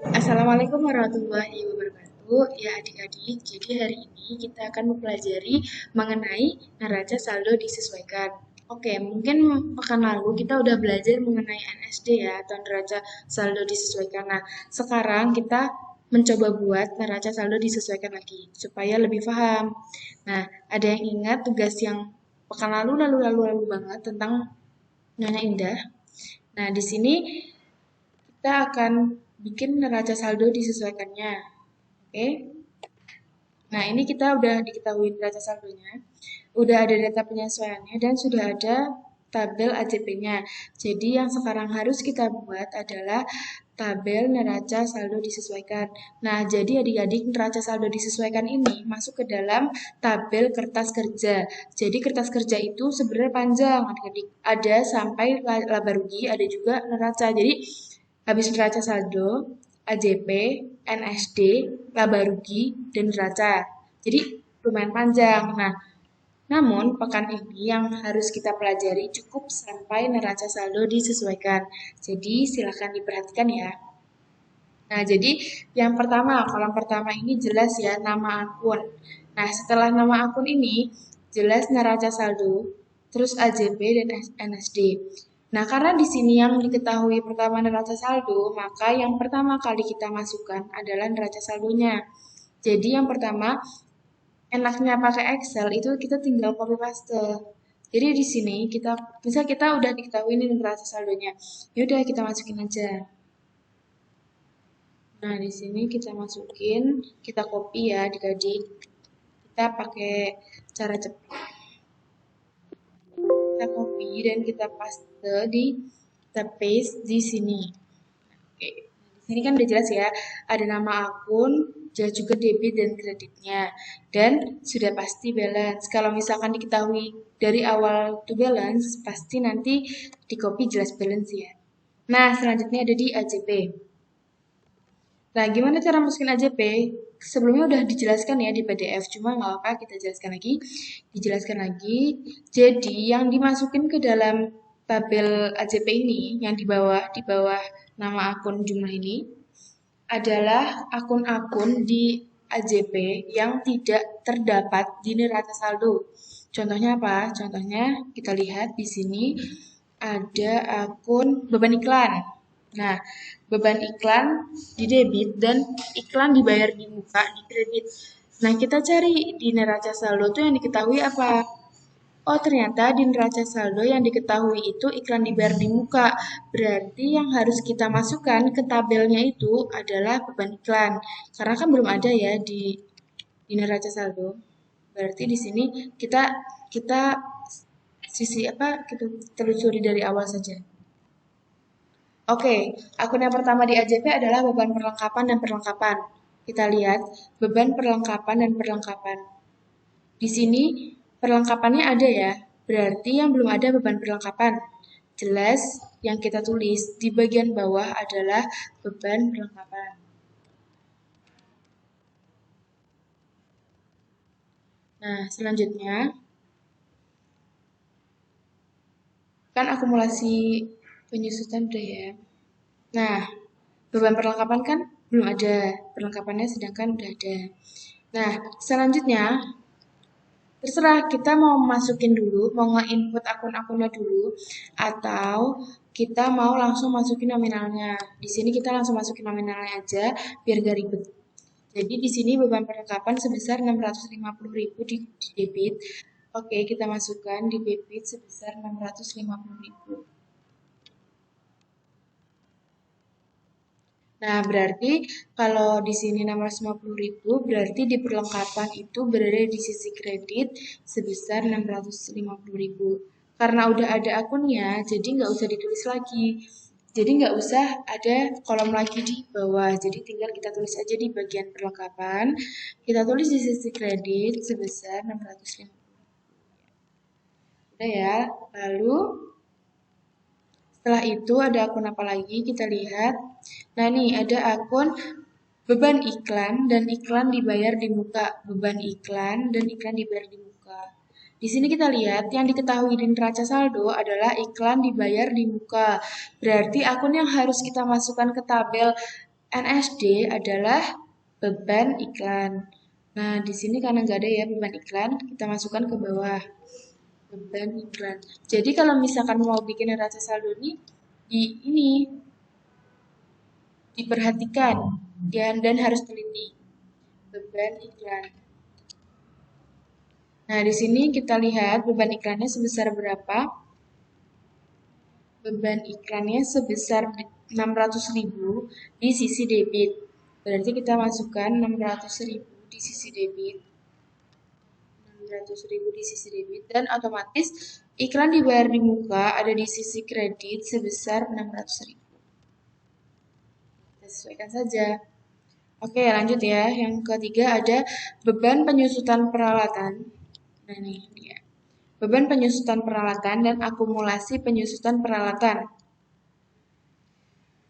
Assalamualaikum warahmatullahi wabarakatuh. Ya adik-adik, jadi hari ini kita akan mempelajari mengenai neraca saldo disesuaikan. Oke, mungkin pekan lalu kita udah belajar mengenai NSD ya, atau neraca saldo disesuaikan. Nah, sekarang kita mencoba buat neraca saldo disesuaikan lagi, supaya lebih paham. Nah, ada yang ingat tugas yang pekan lalu banget tentang Nyonya Indah? Nah, di sini kita akan bikin neraca saldo disesuaikannya. Oke. Nah, ini kita udah diketahui neraca saldonya, udah ada data penyesuaiannya, dan sudah ada tabel AJP-nya. Jadi yang sekarang harus kita buat adalah tabel neraca saldo disesuaikan. Nah, jadi adik-adik neraca saldo disesuaikan ini masuk ke dalam tabel kertas kerja. Jadi kertas kerja itu sebenarnya panjang, adik-adik. Ada sampai laba rugi, ada juga neraca. Jadi habis neraca saldo, AJP, NSD, laba rugi, dan neraca. Jadi lumayan panjang. Nah, namun pekan ini yang harus kita pelajari cukup sampai neraca saldo disesuaikan. Jadi silakan diperhatikan ya. Nah, jadi yang pertama, kolom pertama ini jelas ya nama akun. Nah, setelah nama akun ini jelas neraca saldo, terus AJP dan NSD. Nah, karena di sini yang diketahui pertama neraca saldo, maka yang pertama kali kita masukkan adalah neraca saldonya. Jadi yang pertama, enaknya pakai Excel itu kita tinggal copy paste. Jadi di sini kita, misal kita udah diketahui ini neraca saldonya, yaudah kita masukin aja. Nah, di sini kita masukin, kita copy ya adik-adik. Kita pakai cara cepat. Kita copy dan kita kita paste di sini. Oke. Di sini kan udah jelas ya, ada nama akun, jelas juga debit dan kreditnya. Dan sudah pasti balance. Kalau misalkan diketahui dari awal to balance, pasti nanti di copy jelas balance ya. Nah, selanjutnya ada di AJP. Nah, gimana cara masukin AJP? Sebelumnya udah dijelaskan ya di PDF, cuma nggak apa, kita jelaskan lagi. Dijelaskan lagi. Jadi, yang dimasukin ke dalam tabel AJP ini, yang di bawah nama akun jumlah ini, adalah akun-akun di AJP yang tidak terdapat di neraca saldo. Contohnya apa? Contohnya kita lihat di sini ada akun beban iklan. Nah, beban iklan di debit dan iklan dibayar di muka di kredit. Nah, kita cari di neraca saldo tuh yang diketahui apa? Oh, ternyata di neraca saldo yang diketahui itu iklan dibayar di muka. Berarti yang harus kita masukkan ke tabelnya itu adalah beban iklan. Karena kan belum ada ya di neraca saldo. Berarti di sini kita kita sisi apa kita telusuri dari awal saja. Oke, akun yang pertama di AJP adalah beban perlengkapan dan perlengkapan. Kita lihat beban perlengkapan dan perlengkapan. Di sini perlengkapannya ada ya, berarti yang belum ada beban perlengkapan. Jelas yang kita tulis di bagian bawah adalah beban perlengkapan. Nah, selanjutnya kan akumulasi penyusutan udah ya. Nah, beban perlengkapan kan belum ada, perlengkapannya sedangkan udah ada. Nah, selanjutnya terserah kita mau masukin dulu, mau nge-input akun-akunnya dulu, atau kita mau langsung masukin nominalnya. Di sini kita langsung masukin nominalnya aja, biar gak ribet. Jadi di sini beban perlengkapan sebesar 650.000 di debit. Oke, kita masukkan di debit sebesar 650.000. Nah, berarti kalau di sini 650.000, berarti di perlengkapan itu berada di sisi kredit sebesar 650.000. Karena udah ada akunnya, jadi nggak usah ditulis lagi. Jadi nggak usah ada kolom lagi di bawah. Jadi tinggal kita tulis aja di bagian perlengkapan. Kita tulis di sisi kredit sebesar 650. Udah ya. Lalu setelah itu ada akun apa lagi? Kita lihat. Nah nih ada akun beban iklan dan iklan dibayar di muka. Beban iklan dan iklan dibayar di muka. Di sini kita lihat yang diketahui di neraca saldo adalah iklan dibayar di muka. Berarti akun yang harus kita masukkan ke tabel NSD adalah beban iklan. Nah, di sini karena nggak ada ya beban iklan, kita masukkan ke bawah beban iklan. Jadi kalau misalkan mau bikin neraca saldo ini diperhatikan dan harus teliti beban iklan. Nah, di sini kita lihat beban iklannya sebesar berapa. Beban iklannya sebesar 600.000 di sisi debit. Berarti kita masukkan 600.000 di sisi debit. 600.000 di sisi debit dan otomatis iklan dibayar di muka ada di sisi kredit sebesar 600.000. Kita sesuaikan saja. Oke, lanjut ya. Yang ketiga ada beban penyusutan peralatan. Nah, ini dia. Beban penyusutan peralatan dan akumulasi penyusutan peralatan.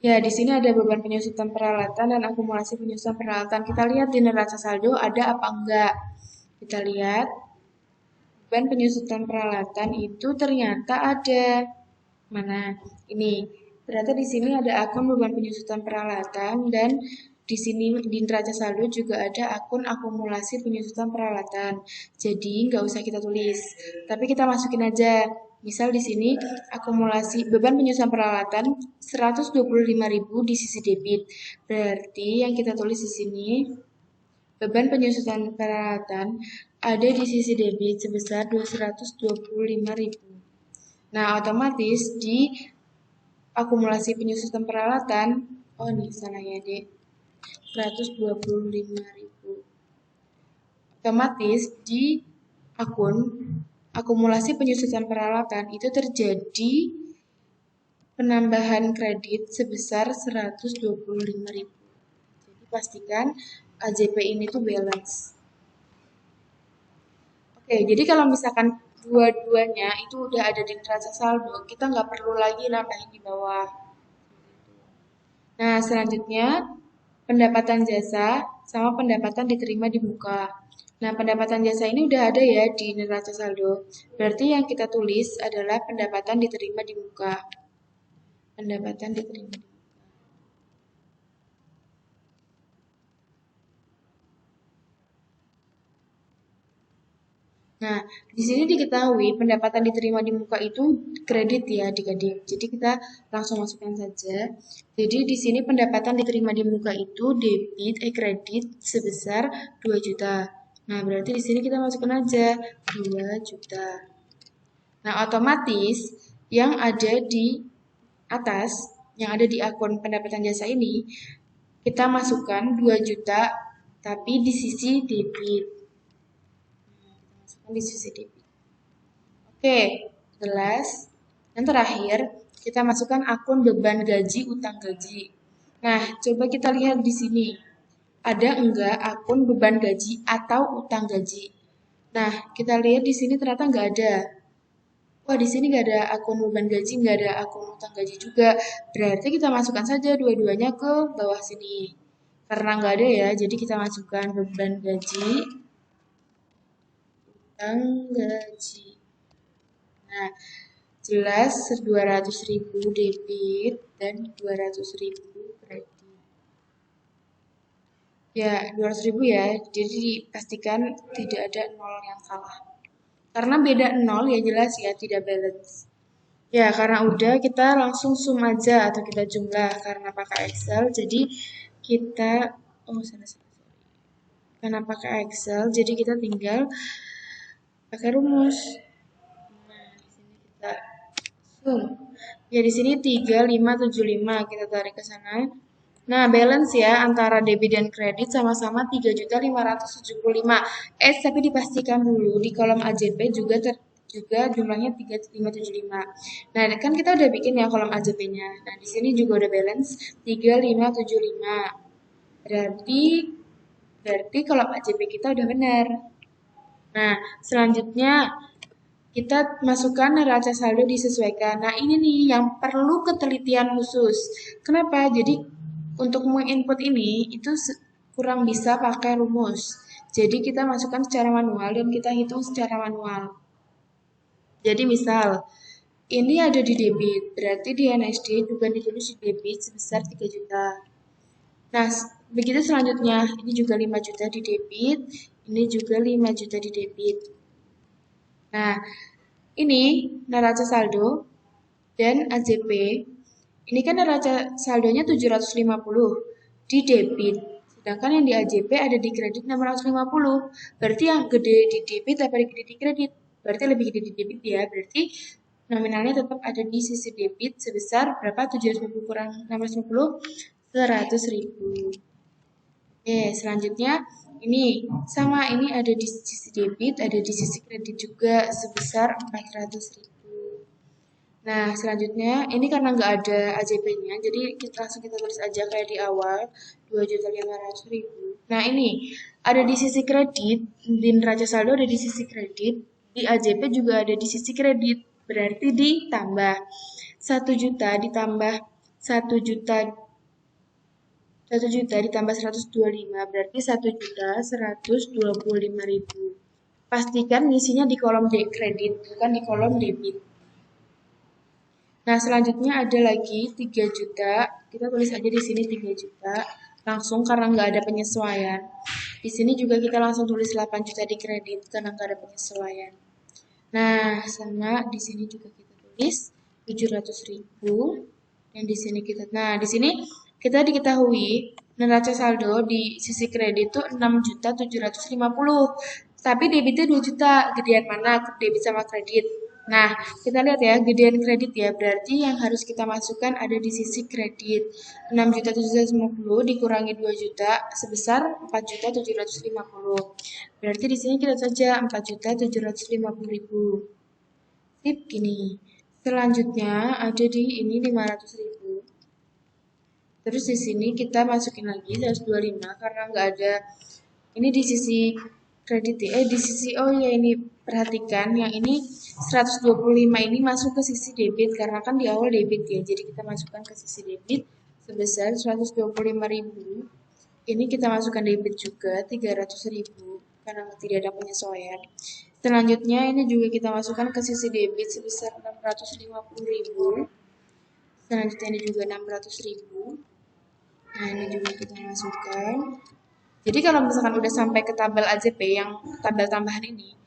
Ya, di sini ada beban penyusutan peralatan dan akumulasi penyusutan peralatan. Kita lihat di neraca saldo ada apa enggak. Kita lihat beban penyusutan peralatan itu ternyata ada. Mana? Ini. Ternyata di sini ada akun beban penyusutan peralatan dan di sini di neraca saldo juga ada akun akumulasi penyusutan peralatan. Jadi nggak usah kita tulis, tapi kita masukin aja. Misal di sini akumulasi beban penyusutan peralatan 125.000 di sisi debit. Berarti yang kita tulis di sini beban penyusutan peralatan ada di sisi debit sebesar 225.000. Nah, otomatis di akumulasi penyusutan peralatan, oh ini salah ya dek, 125.000. Otomatis di akun akumulasi penyusutan peralatan itu terjadi penambahan kredit sebesar 125.000. Jadi pastikan AJP ini tuh balance. Oke, jadi kalau misalkan dua-duanya itu udah ada di neraca saldo, kita nggak perlu lagi nambahin di bawah. Nah, selanjutnya pendapatan jasa sama pendapatan diterima di muka. Nah, pendapatan jasa ini udah ada ya di neraca saldo. Berarti yang kita tulis adalah pendapatan diterima di muka. Pendapatan diterima di muka. Nah, di sini diketahui pendapatan diterima di muka itu kredit ya adik-adik. Jadi kita langsung masukkan saja. Jadi di sini pendapatan diterima di muka itu kredit sebesar 2 juta. Nah, berarti di sini kita masukkan aja 2 juta. Nah, otomatis yang ada di atas, yang ada di akun pendapatan jasa ini, kita masukkan 2 juta tapi di sisi debit. Di sisi debit. Oke, jelas. Yang terakhir, kita masukkan akun beban gaji utang gaji. Nah, coba kita lihat di sini. Ada enggak akun beban gaji atau utang gaji? Nah, kita lihat di sini ternyata enggak ada. Wah, di sini enggak ada akun beban gaji, enggak ada akun utang gaji juga. Berarti kita masukkan saja dua-duanya ke bawah sini. Karena enggak ada ya, jadi kita masukkan beban gaji gaji. Nah, jelas 200.000 debit dan 200.000 kredit. Ya, 200.000 ya. Jadi dipastikan tidak ada nol yang salah. Karena beda nol ya jelas ya tidak balance. Ya, karena udah kita langsung sum aja atau kita jumlah karena pakai Excel. Jadi kita salah. Karena pakai Excel, jadi kita tinggal pakai rumus. Nah, di sini kita sum. Ya di sini 3575 kita tarik ke sana. Nah, balance ya antara debit dan kredit sama-sama 3.575. Tapi dipastikan dulu di kolom AJP juga jumlahnya 3575. Nah, kan kita udah bikin ya kolom AJP-nya. Nah, di sini juga udah balance 3575. Berarti kolom AJP kita udah benar. Nah, selanjutnya kita masukkan neraca saldo disesuaikan. Nah, ini nih yang perlu ketelitian khusus. Kenapa? Jadi, untuk menginput ini, itu kurang bisa pakai rumus. Jadi, kita masukkan secara manual dan kita hitung secara manual. Jadi, misal, ini ada di debit, berarti di NSD juga ditulis di debit sebesar 3 juta. Nah, begitu selanjutnya, ini juga 5 juta di debit, ini juga 5 juta di debit. Nah, ini neraca saldo dan AJP. Ini kan neraca saldonya 750 di debit. Sedangkan yang di AJP ada di kredit 650. Berarti yang gede di debit apa gede di kredit? Berarti lebih gede di debit ya. Berarti nominalnya tetap ada di sisi debit sebesar berapa? 750 kurang 650, 100 ribu. Oke, selanjutnya ini sama, ini ada di sisi debit, ada di sisi kredit juga sebesar 400 ribu. Nah, selanjutnya ini karena nggak ada AJP-nya, jadi kita tulis aja kayak di awal 2.500.000. Nah, ini ada di sisi kredit, di neraca saldo ada di sisi kredit, di AJP juga ada di sisi kredit, berarti ditambah 1 juta ditambah 1 juta 1 juta ditambah 125 berarti 1.125.000. Pastikan ngisinya di kolom kredit, bukan di kolom debit. Nah, selanjutnya ada lagi 3 juta. Kita tulis aja di sini 3 juta. Langsung karena nggak ada penyesuaian. Di sini juga kita langsung tulis 8 juta di kredit karena nggak ada penyesuaian. Nah, sama di sini juga kita tulis 700 ribu. Dan di sini di sini kita diketahui neraca saldo di sisi kredit itu 6.750. Tapi debitnya 2 juta. Gedean mana? Debit sama kredit. Nah, kita lihat ya, gedean kredit ya. Berarti yang harus kita masukkan ada di sisi kredit. 6.750 dikurangi 2 juta sebesar 4.750. Berarti di sini kita saja 4.750.000. Sip, gini. Selanjutnya ada di ini 500.000. Terus di sini kita masukin lagi 125 karena nggak ada ini di sisi kredit ya. Di sisi oh ya ini perhatikan yang ini 125 ini masuk ke sisi debit karena kan di awal debit ya. Jadi kita masukkan ke sisi debit sebesar 125.000. Ini kita masukkan debit juga 300.000 karena tidak ada penyesuaian. Selanjutnya ini juga kita masukkan ke sisi debit sebesar 650.000. Selanjutnya ini juga 600.000. Nah, ini juga kita masukkan. Jadi kalau misalkan udah sampai ke tabel AJP yang tabel tambahan ini,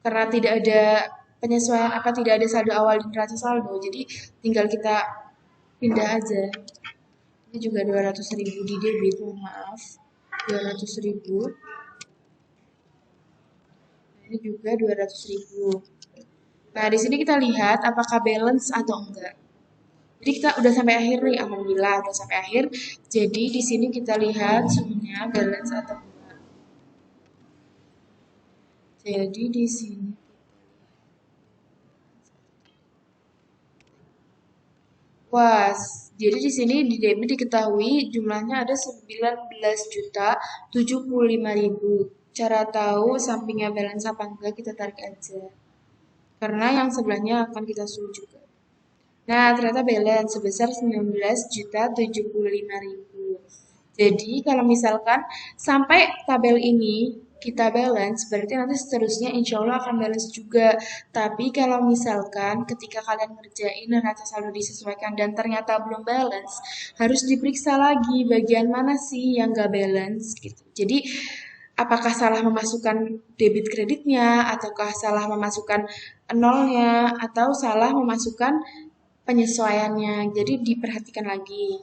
karena tidak ada penyesuaian tidak ada saldo awal di neraca saldo, jadi tinggal kita pindah aja. Ini juga 200.000 di debit, mohon maaf. 200.000. Ini juga 200.000. Nah, di sini kita lihat apakah balance atau enggak. Jadi kita udah sampai akhir nih, alhamdulillah udah sampai akhir. Jadi di sini kita lihat semuanya balance atau enggak. Jadi di sini wah, jadi di sini di debit diketahui jumlahnya ada 19.075.000. Cara tahu sampingnya balance apa enggak kita tarik aja. Karena yang sebelahnya akan kita suruh juga. Nah, ternyata balance sebesar 19.075.000. Jadi, kalau misalkan sampai tabel ini kita balance, berarti nanti seterusnya insya Allah akan balance juga. Tapi kalau misalkan ketika kalian ngerjain neraca saldo disesuaikan dan ternyata belum balance, harus diperiksa lagi bagian mana sih yang gak balance gitu. Jadi, apakah salah memasukkan debit kreditnya, ataukah salah memasukkan nolnya, atau salah memasukkan penyesuaiannya. Jadi diperhatikan lagi.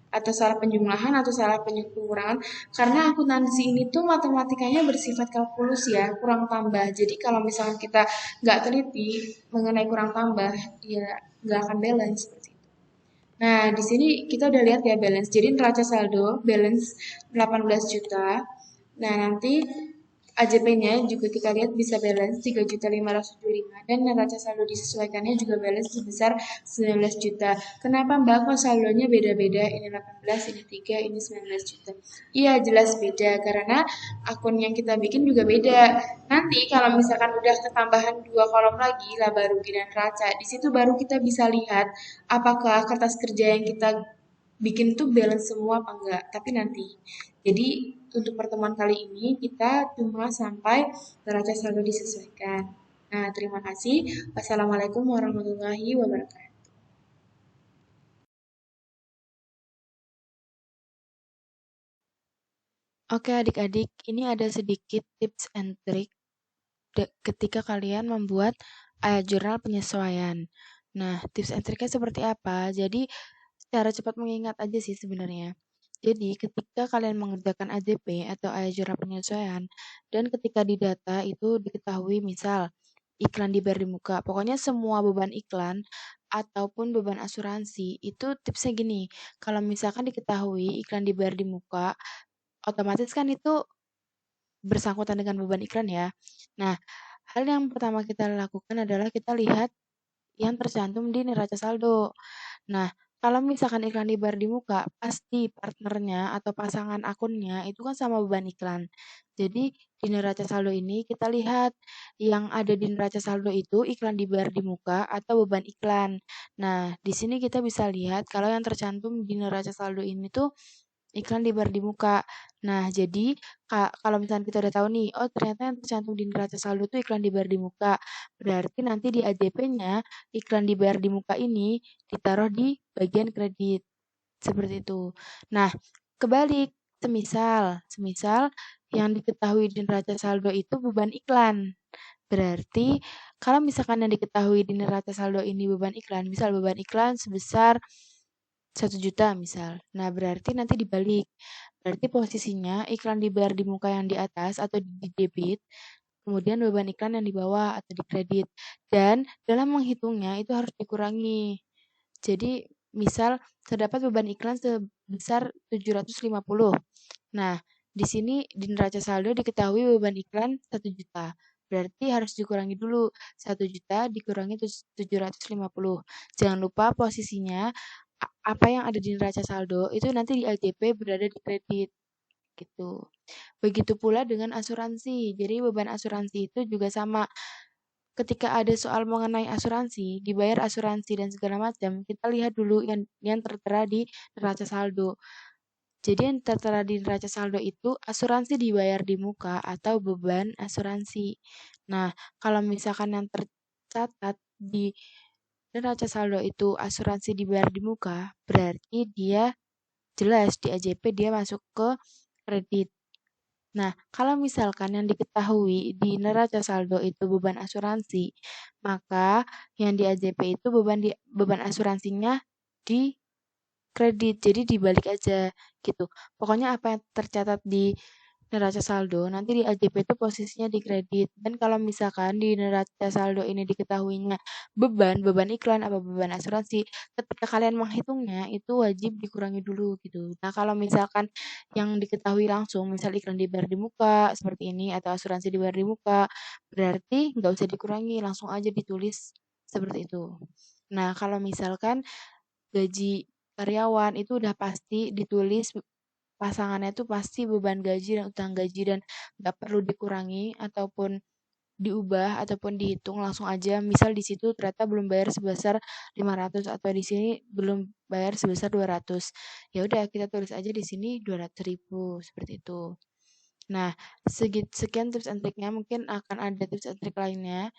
Atau salah penjumlahan atau salah pengurangan. Karena akuntansi ini tuh matematikanya bersifat kalkulus ya, kurang tambah. Jadi kalau misalnya kita nggak teliti mengenai kurang tambah, ya nggak akan balance seperti itu. Nah, di sini kita udah lihat ya balance. Jadi neraca saldo balance 18 juta. Nah, nanti AJP-nya juga kita lihat bisa balance 3.575 dan neraca saldo disesuaikannya juga balance sebesar 19 juta. Kenapa Mbak kok saldonya beda-beda? Ini 18, ini 3, ini 19 juta. Iya, jelas beda karena akun yang kita bikin juga beda. Nanti kalau misalkan udah ketambahan 2 kolom lagi laba rugi dan neraca, di situ baru kita bisa lihat apakah kertas kerja yang kita bikin tuh balance semua apa enggak. Tapi nanti. Jadi untuk pertemuan kali ini kita cuma sampai neraca saldo disesuaikan. Nah, terima kasih. Wassalamualaikum warahmatullahi wabarakatuh. Oke adik-adik, ini ada sedikit tips and trick ketika kalian membuat jurnal penyesuaian. Nah, tips and triknya seperti apa? Jadi, secara cepat mengingat aja sih sebenarnya. Jadi, ketika kalian mengerjakan AJP atau jurnal penyesuaian, dan ketika di data itu diketahui misal iklan dibayar di muka, pokoknya semua beban iklan ataupun beban asuransi, itu tipsnya gini, kalau misalkan diketahui iklan dibayar di muka, otomatis kan itu bersangkutan dengan beban iklan ya. Nah, hal yang pertama kita lakukan adalah kita lihat yang tercantum di neraca saldo. Nah, kalau misalkan iklan dibayar di muka, pasti partnernya atau pasangan akunnya itu kan sama beban iklan. Jadi, di neraca saldo ini kita lihat yang ada di neraca saldo itu iklan dibayar di muka atau beban iklan. Nah, di sini kita bisa lihat kalau yang tercantum di neraca saldo ini tuh iklan dibayar di muka. Nah, jadi kalau misalnya kita udah tahu nih, oh ternyata yang tercantum di neraca saldo itu iklan dibayar di muka. Berarti nanti di AJP-nya iklan dibayar di muka ini ditaruh di bagian kredit. Seperti itu. Nah, kebalik, semisal yang diketahui di neraca saldo itu beban iklan. Berarti kalau misalkan yang diketahui di neraca saldo ini beban iklan, misal beban iklan sebesar 1 juta misal. Nah, berarti nanti dibalik. Berarti posisinya iklan dibayar di muka yang di atas atau di debit, kemudian beban iklan yang di bawah atau di kredit. Dan dalam menghitungnya itu harus dikurangi. Jadi, misal terdapat beban iklan sebesar 750. Nah, di sini di neraca saldo diketahui beban iklan 1 juta. Berarti harus dikurangi dulu 1 juta dikurangi 750. Jangan lupa posisinya apa yang ada di neraca saldo itu nanti di LJP berada di kredit gitu. Begitu pula dengan asuransi. Jadi beban asuransi itu juga sama. Ketika ada soal mengenai asuransi, dibayar asuransi dan segala macam, kita lihat dulu yang tertera di neraca saldo. Jadi yang tertera di neraca saldo itu asuransi dibayar di muka atau beban asuransi. Nah, kalau misalkan yang tercatat di neraca saldo itu asuransi dibayar di muka, berarti dia jelas di AJP dia masuk ke kredit. Nah, kalau misalkan yang diketahui di neraca saldo itu beban asuransi, maka yang di AJP itu beban asuransinya di kredit. Jadi dibalik aja gitu. Pokoknya apa yang tercatat di neraca saldo, nanti di AJP itu posisinya di kredit. Dan kalau misalkan di neraca saldo ini diketahuinya beban iklan apa beban asuransi, ketika kalian menghitungnya itu wajib dikurangi dulu gitu. Nah, kalau misalkan yang diketahui langsung, misal iklan dibayar di muka seperti ini atau asuransi dibayar di muka, berarti nggak usah dikurangi, langsung aja ditulis seperti itu. Nah, kalau misalkan gaji karyawan itu udah pasti ditulis pasangannya tuh pasti beban gaji dan utang gaji dan nggak perlu dikurangi ataupun diubah ataupun dihitung langsung aja. Misal di situ ternyata belum bayar sebesar 500 atau di sini belum bayar sebesar 200. Ya udah kita tulis aja di sini 200.000 seperti itu. Nah, sekian tips and triknya. Mungkin akan ada tips and trik lainnya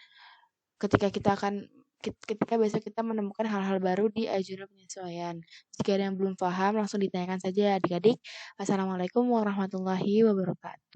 ketika besok kita menemukan hal-hal baru di jurnal penyesuaian. Jika ada yang belum paham, langsung ditanyakan saja ya adik-adik. Assalamualaikum warahmatullahi wabarakatuh.